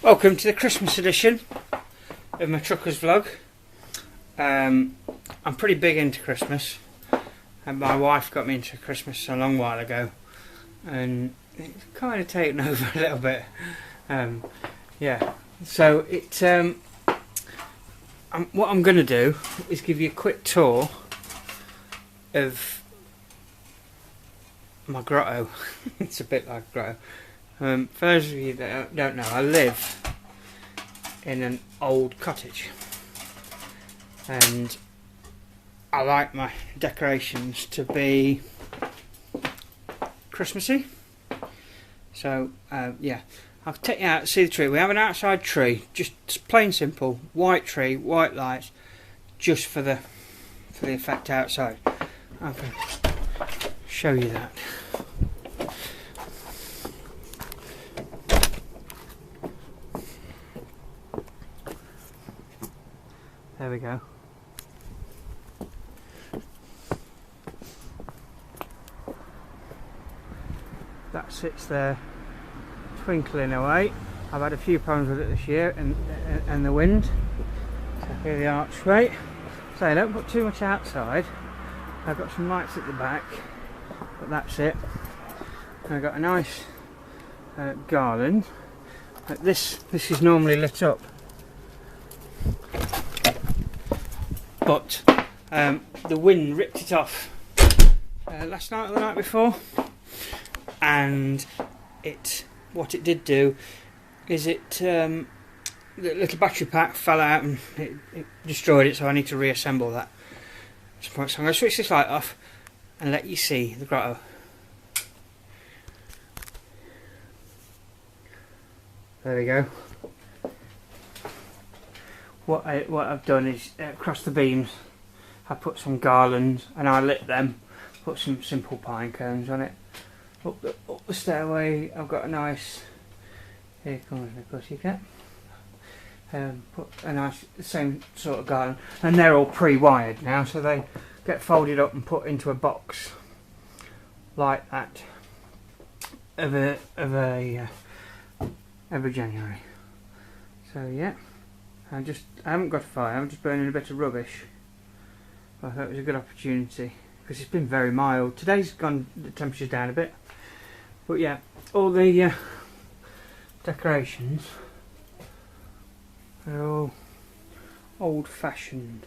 Welcome to the Christmas edition of my Truckers vlog. I'm pretty big into Christmas, and my wife got me into Christmas a long while ago, and it's kind of taken over a little bit. Yeah, so what I'm going to do is give you a quick tour of my grotto. It's a bit like a grotto. For those of you that don't know, I live in an old cottage, and I like my decorations to be Christmassy. So yeah, I'll take you out to see the tree. We have an outside tree, just plain simple, white tree, white lights, just for the effect outside. I'll show you that. There we go. That sits there twinkling away. I've had a few problems with it this year and the wind. So here the archway. So I don't put too much outside. I've got some lights at the back, but that's it. And I've got a nice garland. But this is normally lit up. But the wind ripped it off last night or the night before, and what it did do is the little battery pack fell out and it destroyed it, so I need to reassemble that. So I'm going to switch this light off and let you see the grotto. There we go. What I've done is across the beams I put some garlands and I lit them, put some simple pine cones on it. Up the stairway I've got a nice, here comes the pussycat, put a nice same sort of garland, and they're all pre-wired now, so they get folded up and put into a box like that every January. So yeah, I haven't got a fire, I'm just burning a bit of rubbish. I thought it was a good opportunity because it's been very mild. Today's gone, the temperature's down a bit. But yeah, all the decorations are all old-fashioned.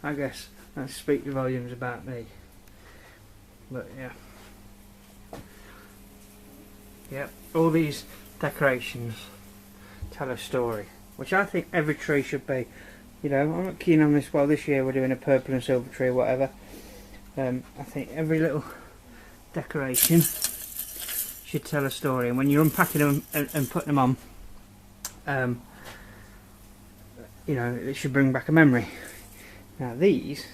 I guess that speaks volumes about me. But yeah. Yep, all these decorations tell a story, which I think every tree should be. You know, I'm not keen on this. Well, this year we're doing a purple and silver tree or whatever. I think every little decoration should tell a story, and when you're unpacking them and putting them on, you know, it should bring back a memory. Now these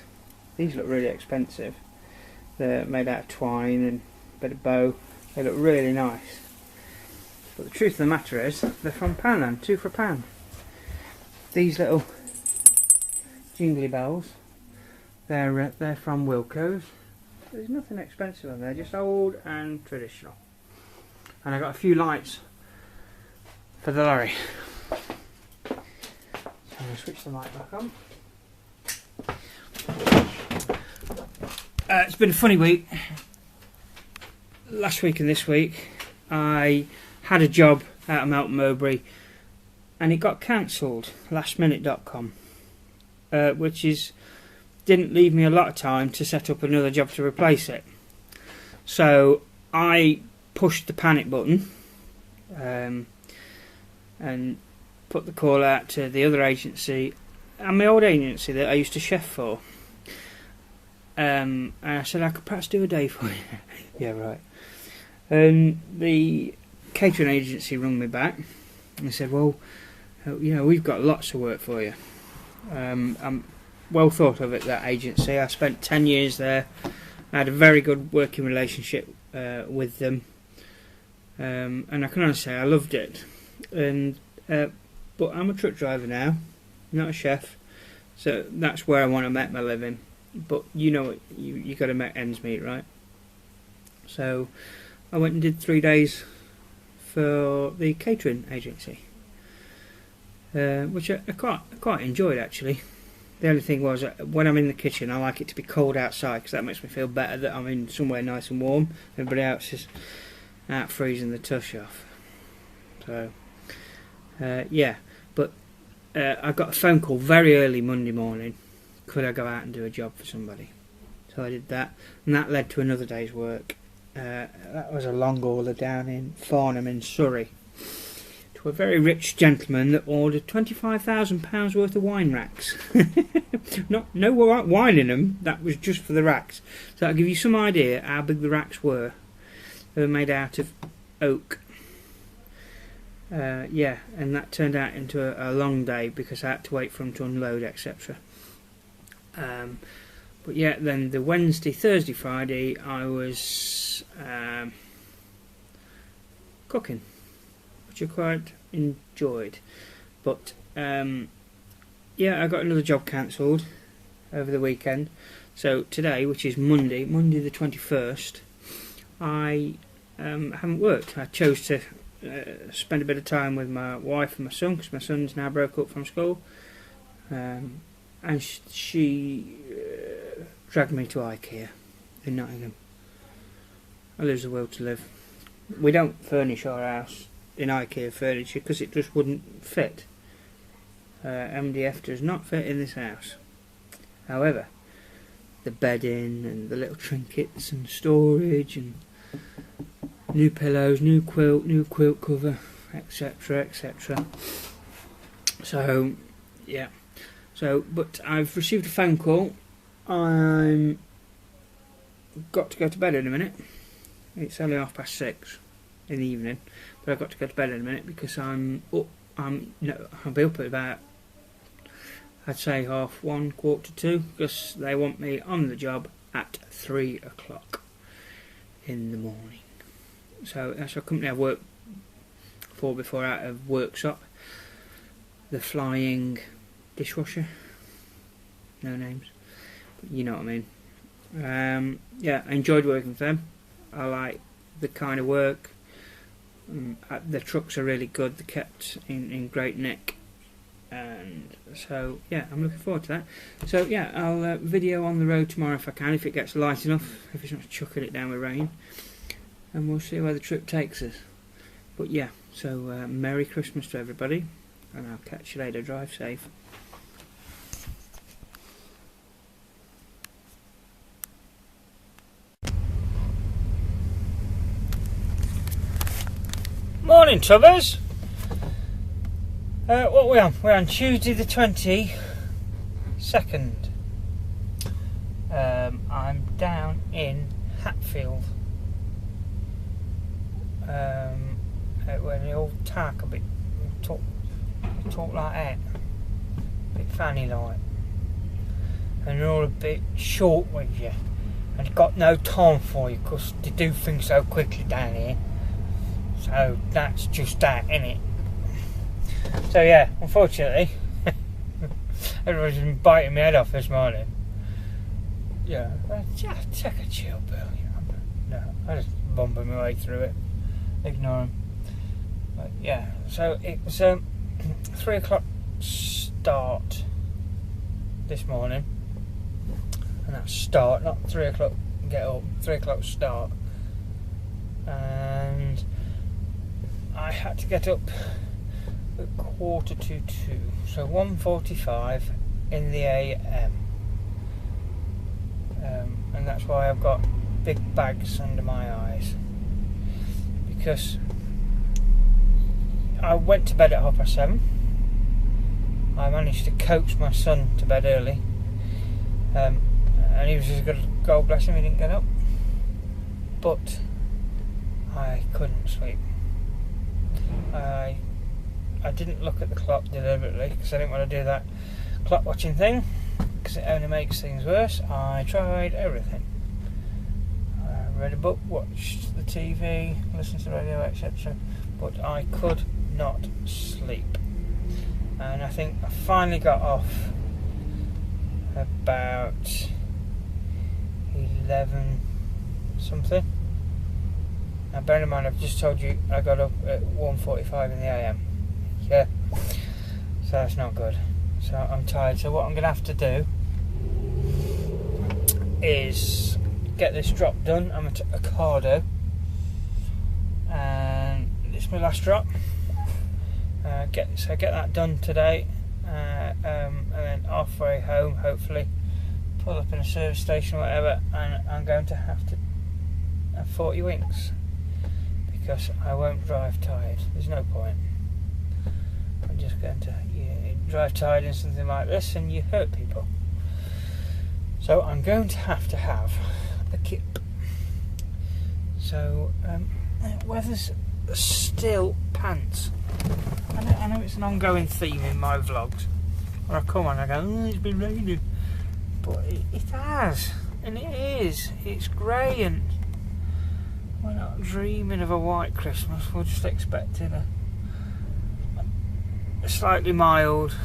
look really expensive. They're made out of twine and a bit of bow. They look really nice. But the truth of the matter is, they're from Poundland, 2 for £1. These little jingly bells, they're from Wilko's. There's nothing expensive on there, just old and traditional. And I got a few lights for the lorry. So I'm going to switch the light back on. It's been a funny week. Last week and this week I had a job out of Melton Mowbray and it got cancelled, lastminute.com, which didn't leave me a lot of time to set up another job to replace it. So I pushed the panic button and put the call out to the other agency and my old agency that I used to chef for, and I said I could perhaps do a day for you. Yeah, right. And the catering agency rung me back and they said, well, you know, we've got lots of work for you. I'm well thought of at that agency. I spent 10 years there. I had a very good working relationship with them, and I can honestly say I loved it. And but I'm a truck driver now, not a chef, so that's where I want to make my living. But you know, you got to make ends meet, right? So I went and did 3 days for the catering agency, which I quite enjoyed actually. The only thing was, when I'm in the kitchen, I like it to be cold outside because that makes me feel better that I'm in somewhere nice and warm. Everybody else is out freezing the tush off. So, yeah, but I got a phone call very early Monday morning. Could I go out and do a job for somebody? So I did that, and that led to another day's work. That was a long order down in Farnham in Surrey, to a very rich gentleman that ordered £25,000 worth of wine racks. No wine in them, that was just for the racks. So that'll give you some idea how big the racks were. They were made out of oak. Yeah, and that turned out into a long day because I had to wait for them to unload, etc. But yeah, then the Wednesday, Thursday, Friday, I was cooking, which I quite enjoyed. But yeah, I got another job cancelled over the weekend. So today, which is Monday the 21st, I haven't worked. I chose to spend a bit of time with my wife and my son, because my son's now broke up from school, and she dragged me to IKEA in Nottingham. I lose the will to live. We don't furnish our house in IKEA furniture because it just wouldn't fit. MDF does not fit in this house. However, the bedding and the little trinkets and storage and new pillows, new quilt cover, etc, etc. So yeah, but I've received a phone call. I'm got to go to bed in a minute. It's only 6:30 in the evening, but I've got to go to bed in a minute because I'll be up at about, I'd say 1:30, 1:45, because they want me on the job at 3 o'clock in the morning. So that's a company I've worked for before out of Workshop, the Flying Dishwasher, no names, but you know what I mean. Yeah, I enjoyed working for them. I like the kind of work. The trucks are really good, they're kept in great nick, and so yeah, I'm looking forward to that. So yeah, I'll video on the road tomorrow if I can, if it gets light enough, if it's not chucking it down with rain, and we'll see where the trip takes us. But yeah, so Merry Christmas to everybody, and I'll catch you later. Drive safe. Morning, Tubbers. What are we on? We're on Tuesday the 22nd. I'm down in Hatfield, where the old tack a bit talk like that, a bit funny like, and they're all a bit short with you, and got no time for you because they do things so quickly down here. So that's just that, innit? So yeah, unfortunately, everybody's been biting my head off this morning. Yeah, just take a chill pill. No, I just bumping my way through it. Ignore them. But yeah, so it was 3 o'clock start this morning, and that's start, not 3 o'clock get up. 3 o'clock start, and I had to get up at 1:45, so 1:45 in the AM, and that's why I've got big bags under my eyes, because I went to bed at 7:30. I managed to coax my son to bed early, and he was just good, God bless him, he didn't get up, but I couldn't sleep. I didn't look at the clock deliberately because I didn't want to do that clock watching thing, because it only makes things worse. I tried everything. I read a book, watched the TV, listened to the radio, etc. But I could not sleep. And I think I finally got off about 11 something. Now bear in mind, I've just told you I got up at 1:45 in the AM. Yeah, so that's not good. So I'm tired. So what I'm going to have to do is get this drop done. I'm at a cardo, and it's my last drop. Get that done today, and then halfway home, hopefully, pull up in a service station or whatever, and I'm going to have to have 40 winks because I won't drive tired. There's no point. I'm just going to drive tired in something like this, and you hurt people. So I'm going to have a kip. So weather's still pants. I know it's an ongoing theme in my vlogs where I come on and I go, oh, it's been raining, but it has, and it is. It's grey, and we're not dreaming of a white Christmas. We're just expecting a slightly mild,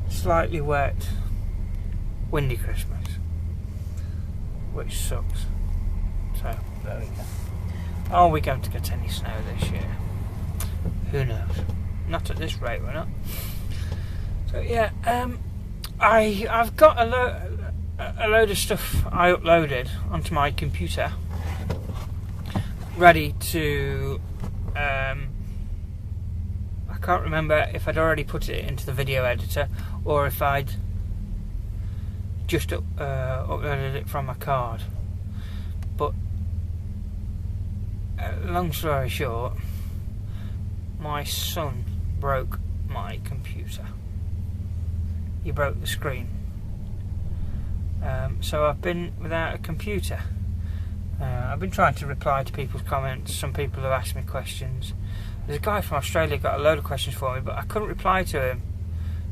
slightly wet, windy Christmas, which sucks. So there we go. Are we going to get any snow this year? Who knows? Not at this rate, we're not. So yeah, I've got a load of stuff I uploaded onto my computer, ready to. I can't remember if I'd already put it into the video editor or if I'd just uploaded it from my card. But long story short, my son broke my computer. He broke the screen. So I've been without a computer. I've been trying to reply to people's comments. Some people have asked me questions. There's a guy from Australia got a load of questions for me, but I couldn't reply to him.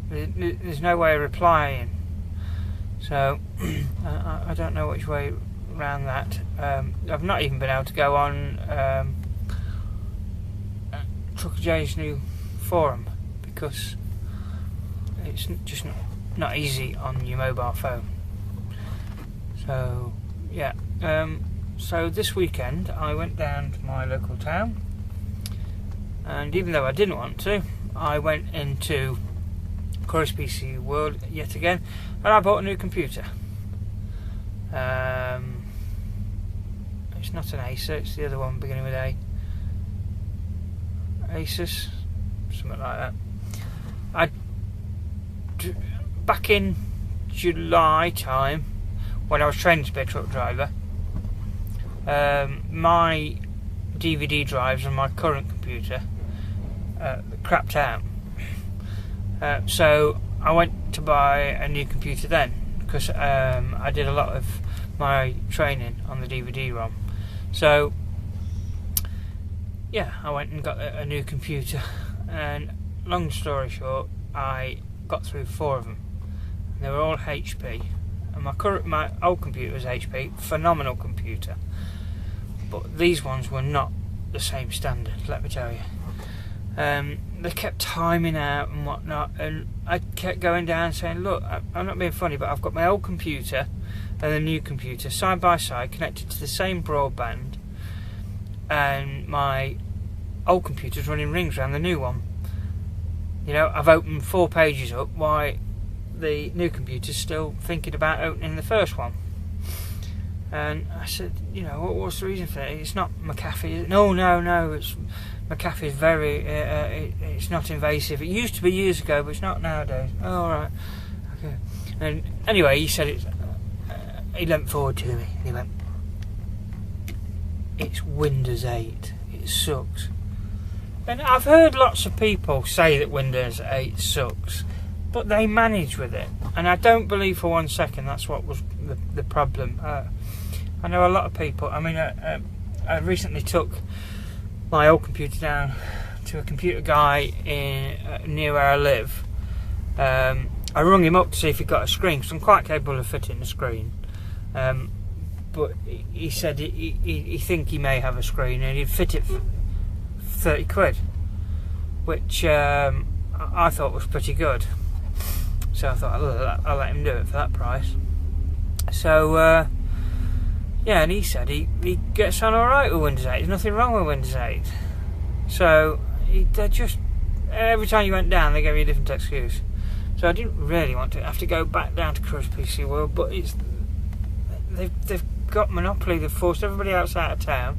There's no way of replying. So I don't know which way around that. I've not even been able to go on Trucker J's new forum because it's just not easy on your mobile phone. So yeah, so this weekend I went down to my local town, and even though I didn't want to, I went into Chorus PC World yet again, and I bought a new computer. It's not an Acer, it's the other one beginning with A. Asus, something like that. Back in July time, when I was training to be a truck driver, my DVD drives on my current computer crapped out. So I went to buy a new computer then, because I did a lot of my training on the DVD-ROM. So yeah, I went and got a new computer, and long story short, I got through 4 of them. They were all HP, and my old computer was HP, phenomenal computer, but these ones were not the same standard, let me tell you. They kept timing out and whatnot, and I kept going down saying, look, I'm not being funny, but I've got my old computer and the new computer side by side connected to the same broadband, and my old computer's running rings around the new one. You know, I've opened 4 pages up, why the new computer's still thinking about opening the first one. And I said, you know, what's the reason for it? It's not McAfee. No, it's McAfee is very, it's not invasive. It used to be years ago, but it's not nowadays. Oh, right, okay. And anyway, he said it. He leant forward to me and he went, "It's Windows 8. It sucks." And I've heard lots of people say that Windows 8 sucks, but they manage with it, and I don't believe for 1 second that's what was the problem. I know a lot of people. I mean, I recently took my old computer down to a computer guy near where I live. I rung him up to see if he got a screen, because I'm quite capable of fitting a screen. But he said he think he may have a screen, and he'd fit it for 30 quid, which I thought was pretty good. So I thought I'll let him do it for that price. So Yeah, and he said he gets on alright with Windows 8. There's nothing wrong with Windows 8. So they just, every time you went down, they gave you a different excuse. So I didn't really want to have to go back down to Cruz PC World, but they've got monopoly. They've forced everybody else out of town,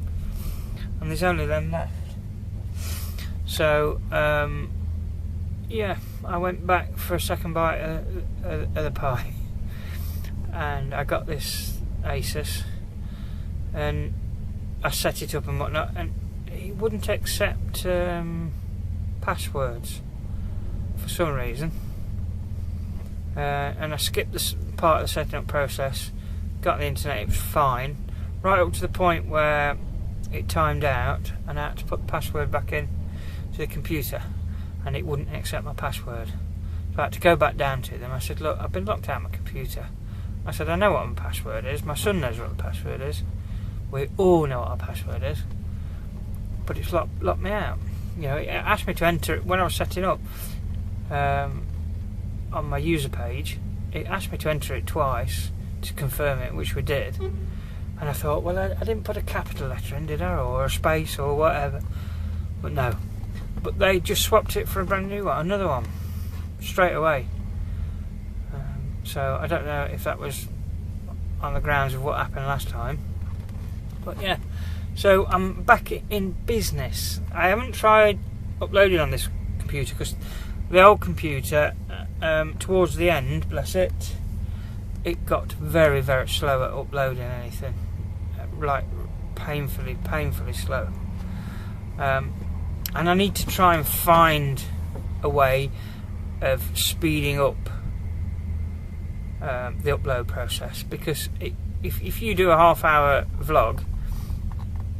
and there's only them left. So yeah, I went back for a second bite of the pie, and I got this Asus, and I set it up and whatnot, and it wouldn't accept passwords for some reason, and I skipped this part of the setting up process, got the internet, it was fine, right up to the point where it timed out and I had to put the password back in to the computer, and it wouldn't accept my password. So I had to go back down to them. I said, look, I've been locked out of my computer. I said, I know what my password is, my son knows what the password is, we all know what our password is, but it's locked me out. You know, it asked me to enter it when I was setting up on my user page. It asked me to enter it twice to confirm it, which we did. And I thought, well, I didn't put a capital letter in, did I, or a space or whatever? But no. But they just swapped it for a brand new one, another one, straight away. So I don't know if that was on the grounds of what happened last time. But yeah, so I'm back in business. I haven't tried uploading on this computer because the old computer, towards the end, bless it, it got very, very slow at uploading anything, like painfully slow. And I need to try and find a way of speeding up the upload process, because if you do a half-hour vlog,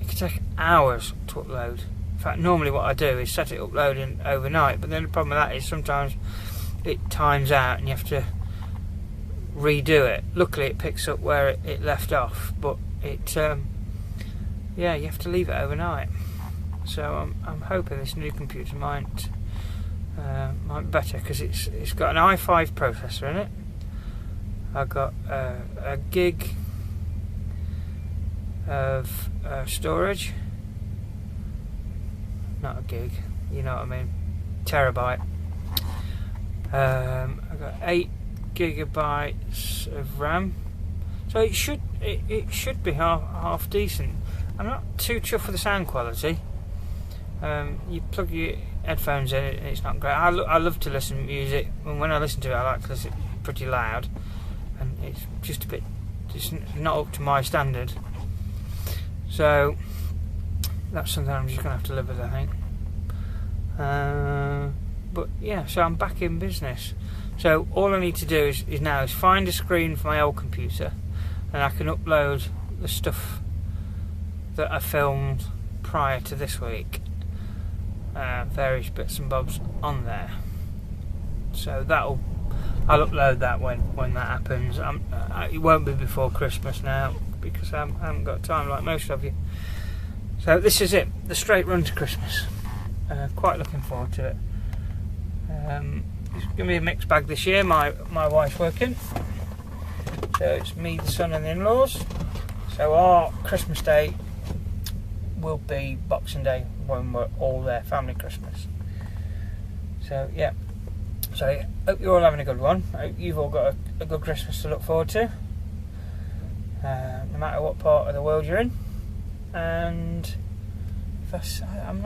it can take hours to upload. In fact, normally what I do is set it uploading overnight, but then the problem with that is sometimes it times out and you have to redo it. Luckily it picks up where it left off, but it yeah, you have to leave it overnight. So I'm hoping this new computer might be better, because it's got an i5 processor in it. I've got a gig of storage, not a gig, you know what I mean, terabyte. I've got 8 gigabytes of RAM, so it should be half decent. I'm not too chuffed with the sound quality. You plug your headphones in and it's not great. I love to listen to music, and when I listen to it I like to listen pretty loud, and it's just not up to my standard. So that's something I'm just going to have to live with, I think. But yeah, so I'm back in business. So all I need to do is now find a screen for my old computer, and I can upload the stuff that I filmed prior to this week, various bits and bobs on there. So I'll upload that when that happens. It won't be before Christmas now, because I haven't got time like most of you. So this is it, the straight run to Christmas. Quite looking forward to it. It's going to be a mixed bag this year. My wife's working, so it's me, the son and the in-laws. So our Christmas day will be Boxing Day, when we're all there, family Christmas. So yeah, so I hope you're all having a good one. I hope you've all got a good Christmas to look forward to, no matter what part of the world you're in. And I'm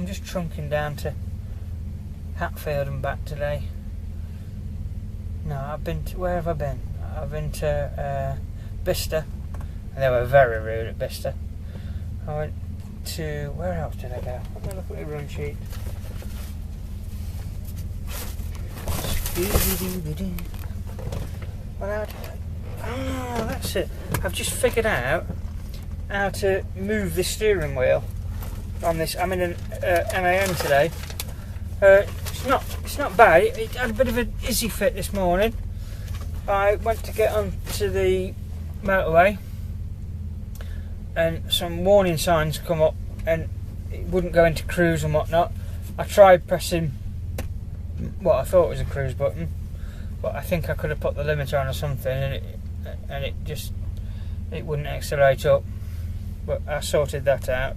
just trunking down to Hatfield and back today. No, where have I been? I've been to Bicester, and they were very rude at Bicester. I went to, where else did I go? Let me look at the run sheet. Well, that's it. I've just figured out how to move the steering wheel on this. I'm in an MAN today. It's not bad. It had a bit of an izzy fit this morning. I went to get onto the motorway, and some warning signs come up, and it wouldn't go into cruise and whatnot. I tried pressing what I thought was a cruise button, but I think I could have put the limiter on or something, and it just it wouldn't accelerate up, but I sorted that out.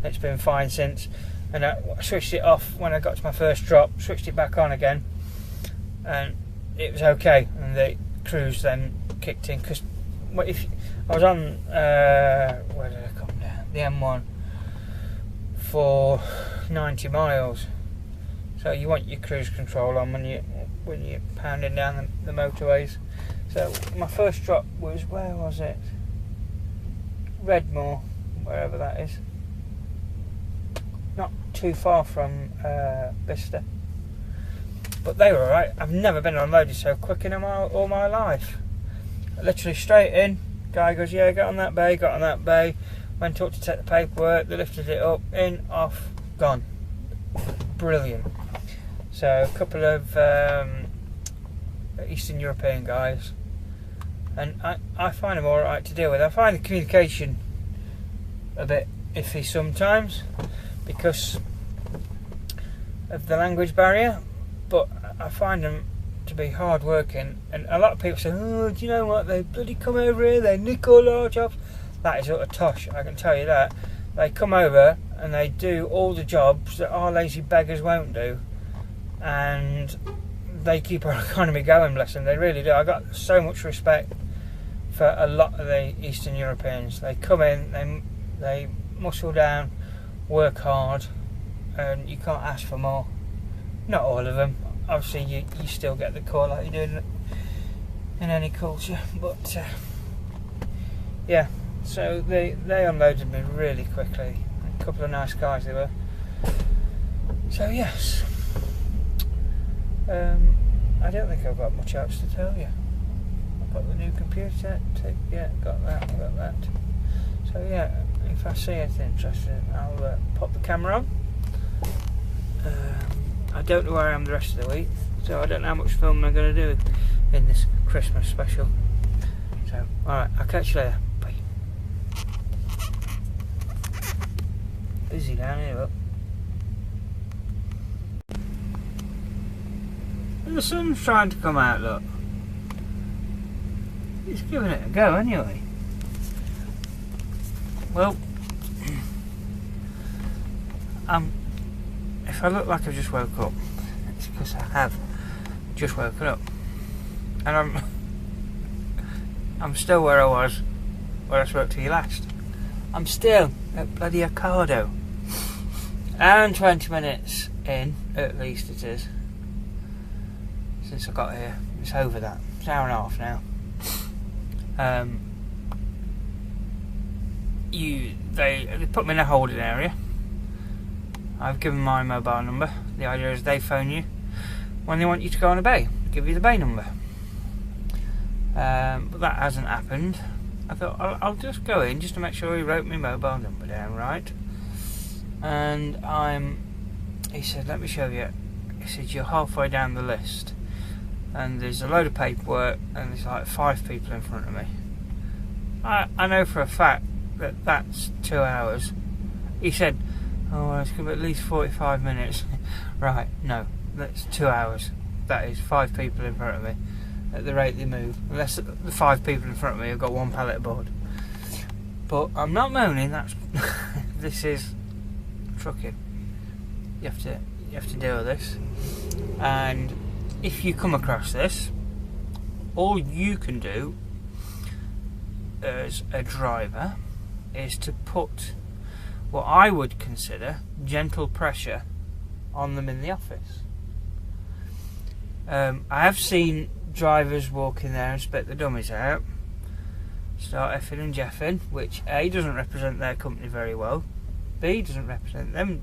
It's been fine since, and I switched it off when I got to my first drop, switched it back on again, and it was okay, and the cruise then kicked in, because if I was on where did I come down? The M1 for 90 miles, so you want your cruise control on when you're pounding down the motorways. So my first drop was, where was it? Redmore, wherever that is. Not too far from Bicester. But they were alright. I've never been unloaded so quick in all my life. Literally straight in. Guy goes, yeah, get on that bay, got on that bay. Went up to take the paperwork, they lifted it up, in, off, gone. Brilliant. So a couple of Eastern European guys, and I find them alright to deal with. I find the communication a bit iffy sometimes because of the language barrier, but I find them to be hard working, and a lot of people say, oh, do you know what, they bloody come over here, they nick all our jobs. That is utter tosh, I can tell you that. They come over and they do all the jobs that our lazy beggars won't do, and they keep our economy going, bless them, they really do. I got so much respect for a lot of the Eastern Europeans. They come in, they muscle down, work hard, and you can't ask for more. Not all of them, obviously you still get the call like you do in any culture, but yeah, so they unloaded me really quickly. A couple of nice guys they were. So yes, I don't think I've got much else to tell you. I've got the new computer, yeah, got that. So yeah, if I see anything interesting, I'll pop the camera on. I don't know where I am the rest of the week, so I don't know how much filming I'm going to do in this Christmas special. So, alright, I'll catch you later. Bye. Busy down here, look. And the sun's trying to come out, look. It's giving it a go anyway. Well, if I look like I've just woke up, it's because I have just woken up, and I'm still where I was where I spoke to you last. I'm still at bloody Ocado. Hour and 20 minutes in, at least it is, since I got here. It's over that. It's an hour and a half now. They put me in a holding area. I've given my mobile number. The idea is they phone you when they want you to go on a bay, give you the bay number. But that hasn't happened. I thought I'll just go in just to make sure he wrote my mobile number down right. And he said, let me show you. He said, you're halfway down the list, and there's a load of paperwork, and there's like 5 people in front of me. I know for a fact that that's 2 hours. He said, oh, well, it's going to be at least 45 minutes. Right, no, that's 2 hours. That is 5 people in front of me at the rate they move. Unless the 5 people in front of me have got one pallet aboard. But I'm not moaning, that's this is trucking. You have to deal with this. And if you come across this, all you can do as a driver is to put what I would consider gentle pressure on them in the office. I have seen drivers walk in there and spit the dummies out, start effing and jeffing, which A, doesn't represent their company very well, B, doesn't represent them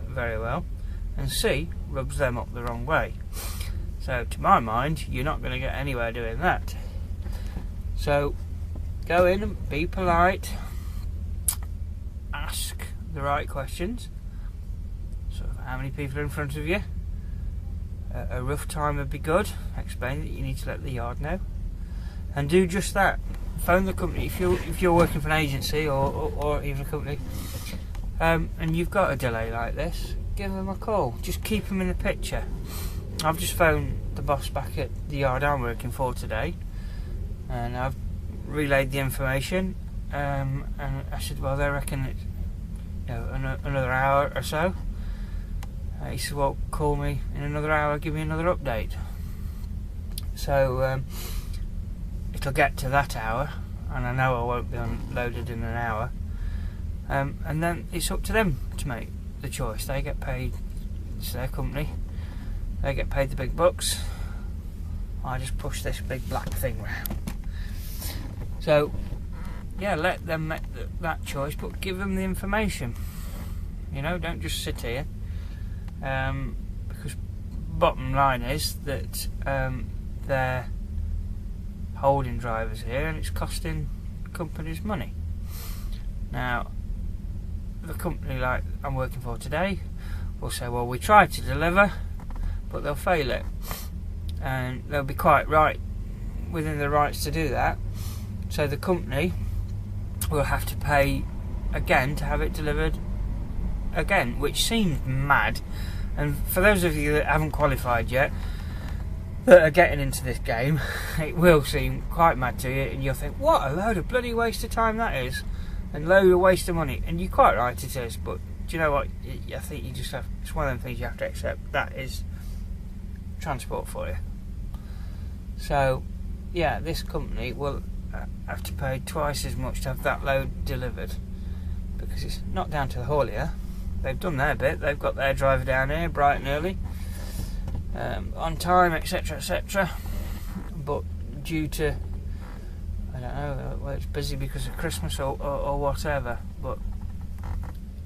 very well, and C, rubs them up the wrong way. So to my mind, you're not going to get anywhere doing that. So go in and be polite, ask the right questions, sort of how many people are in front of you, a rough time would be good, explain that you need to let the yard know, and do just that. Phone the company if you're working for an agency or even a company, and you've got a delay like this, give them a call, just keep them in the picture. I've just phoned the boss back at the yard I'm working for today, and I've relayed the information, and I said, well, they reckon it's, you know, another hour or so. He said, well, call me in another hour, give me another update. So it'll get to that hour, and I know I won't be unloaded in an hour, and then it's up to them to make the choice. They get paid, it's their company, they get paid the big bucks. I just push this big black thing round. So yeah, let them make that choice, but give them the information. You know, don't just sit here, because bottom line is that they're holding drivers here, and it's costing companies money. Now, the company like I'm working for today will say, well, we tried to deliver, but they'll fail it, and they'll be quite right within their rights to do that. So the company will have to pay again to have it delivered again, which seems mad. And for those of you that haven't qualified yet, that are getting into this game, it will seem quite mad to you, and you'll think, what a load of bloody waste of time that is, and load of waste of money. And you're quite right, it is, but do you know what, I think you just have, it's one of them things you have to accept, that is transport for you. So yeah, this company will have to pay twice as much to have that load delivered, because it's not down to the haulier. They've done their bit, they've got their driver down here bright and early, on time, etc, etc, but due to, I don't know, well, it's busy because of Christmas or whatever, but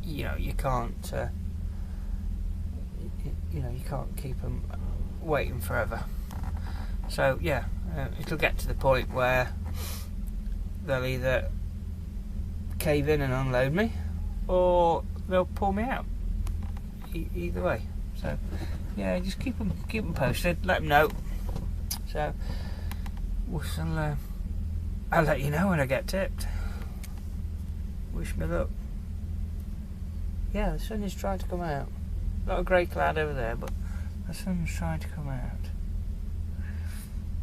you know, you can't you know, you can't keep them waiting forever. So yeah, it'll get to the point where they'll either cave in and unload me, or they'll pull me out. Either way. So yeah, just keep them posted. Let them know. So I'll let you know when I get tipped. Wish me luck. Yeah, the sun is trying to come out. Not a grey cloud over there, but the sun's trying to come out.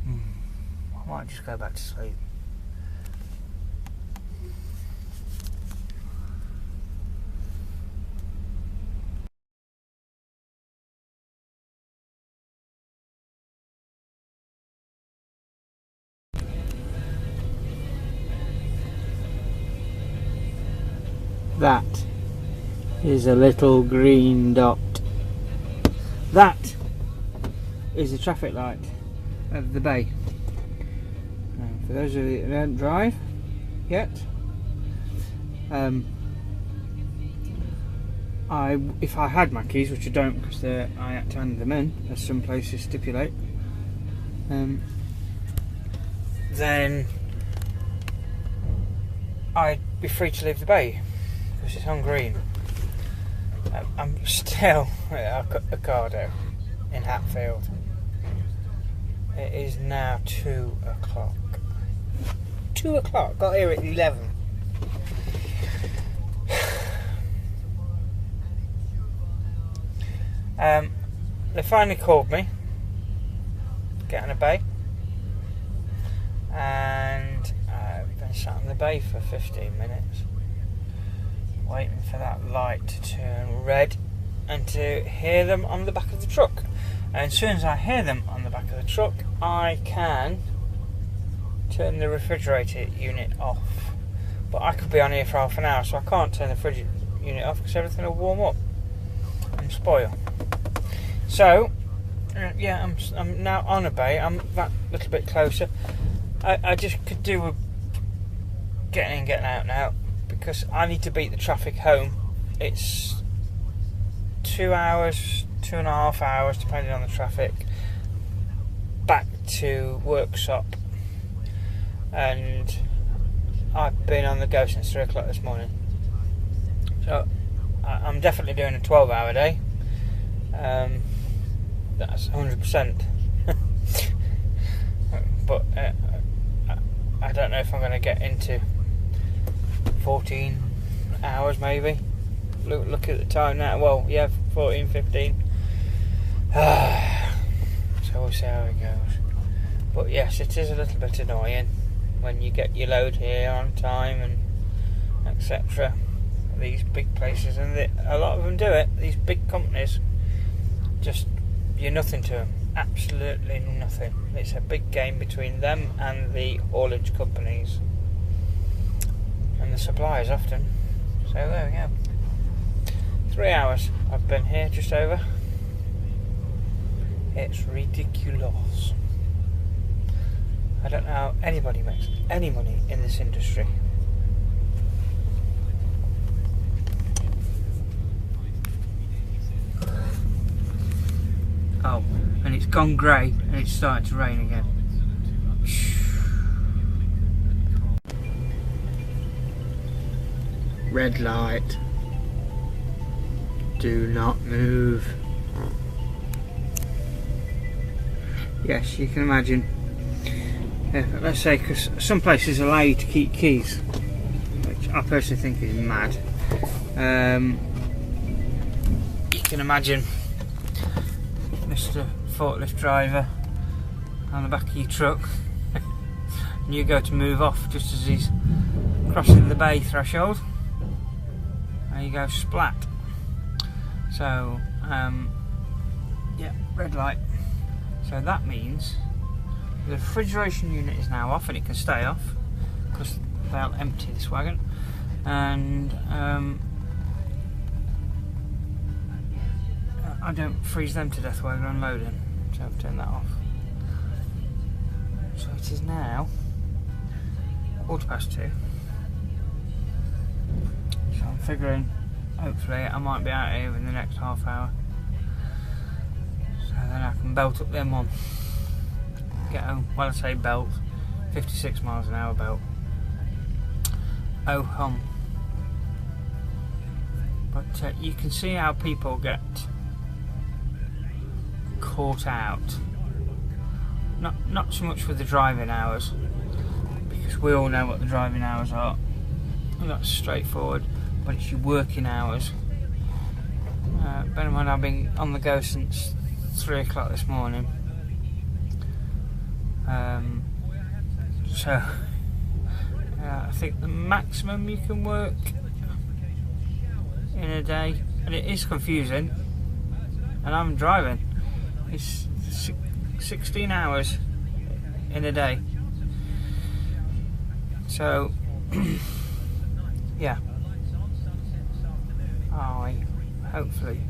I might just go back to sleep. That is a little green dot. That is the traffic light of the bay. For those of you that don't drive yet, if I had my keys, which I don't because I had to hand them in, as some places stipulate, then I'd be free to leave the bay because it's on green. I'm still at Ocado in Hatfield. It is now 2 o'clock. 2 o'clock, got here at 11. They finally called me, get on a bay, and I've been sat in the bay for 15 minutes waiting for that light to turn red and to hear them on the back of the truck. And as soon as I hear them on the back of the truck, I can turn the refrigerator unit off. But I could be on here for half an hour, so I can't turn the fridge unit off because everything will warm up and spoil. So yeah, I'm now on a bay. I'm that little bit closer. I just could do with getting in, getting out now, because I need to beat the traffic home. It's 2 hours, 2.5 hours, depending on the traffic, back to workshop, and I've been on the go since 3 o'clock this morning. So I'm definitely doing a 12-hour day. That's 100%. But I don't know if I'm going to get into 14 hours maybe. Look at the time now. Well, yeah, 14, 15. So we'll see how it goes. But yes, it is a little bit annoying when you get your load here on time and etc. These big places, and a lot of them do it. These big companies, just you're nothing to them, absolutely nothing. It's a big game between them and the haulage companies and the suppliers often. So there we go. 3 hours I've been here, just over. It's ridiculous. I don't know how anybody makes any money in this industry. Oh, and it's gone grey and it's starting to rain again. Red light. Do not move. Yes, you can imagine. Let's say, because some places allow you to keep keys, which I personally think is mad. You can imagine Mr. Forklift driver on the back of your truck, and you go to move off just as he's crossing the bay threshold, and you go splat. So, yeah, red light. So that means the refrigeration unit is now off, and it can stay off because they'll empty this wagon, and I don't freeze them to death while they're unloading, so I've turned that off. So it is now 2:15. So I'm figuring, hopefully I might be out here in the next half hour, so then I can belt up them on, get home. Well, I say belt, 56 miles an hour belt. Oh hum. But you can see how people get caught out. Not so much with the driving hours, because we all know what the driving hours are, and that's straightforward, but it's your working hours. Bear in mind, I've been on the go since 3 o'clock this morning, so I think the maximum you can work in a day, and it is confusing, and I'm driving, it's 16 hours in a day. So yeah, I hopefully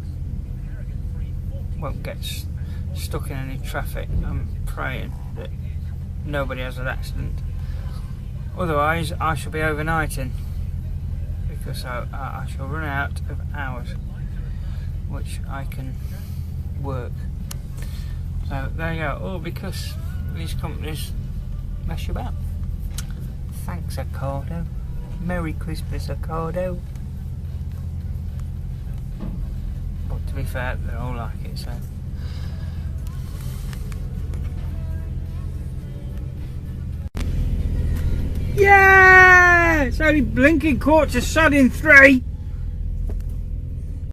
won't get stuck in any traffic. I'm praying that nobody has an accident, otherwise I shall be overnighting, because I shall run out of hours which I can work. So there you go, all because these companies mess you about. Thanks, Ocado. Merry Christmas, Ocado. But to be fair, they all like it, so. Yeah! It's only blinking 3:15.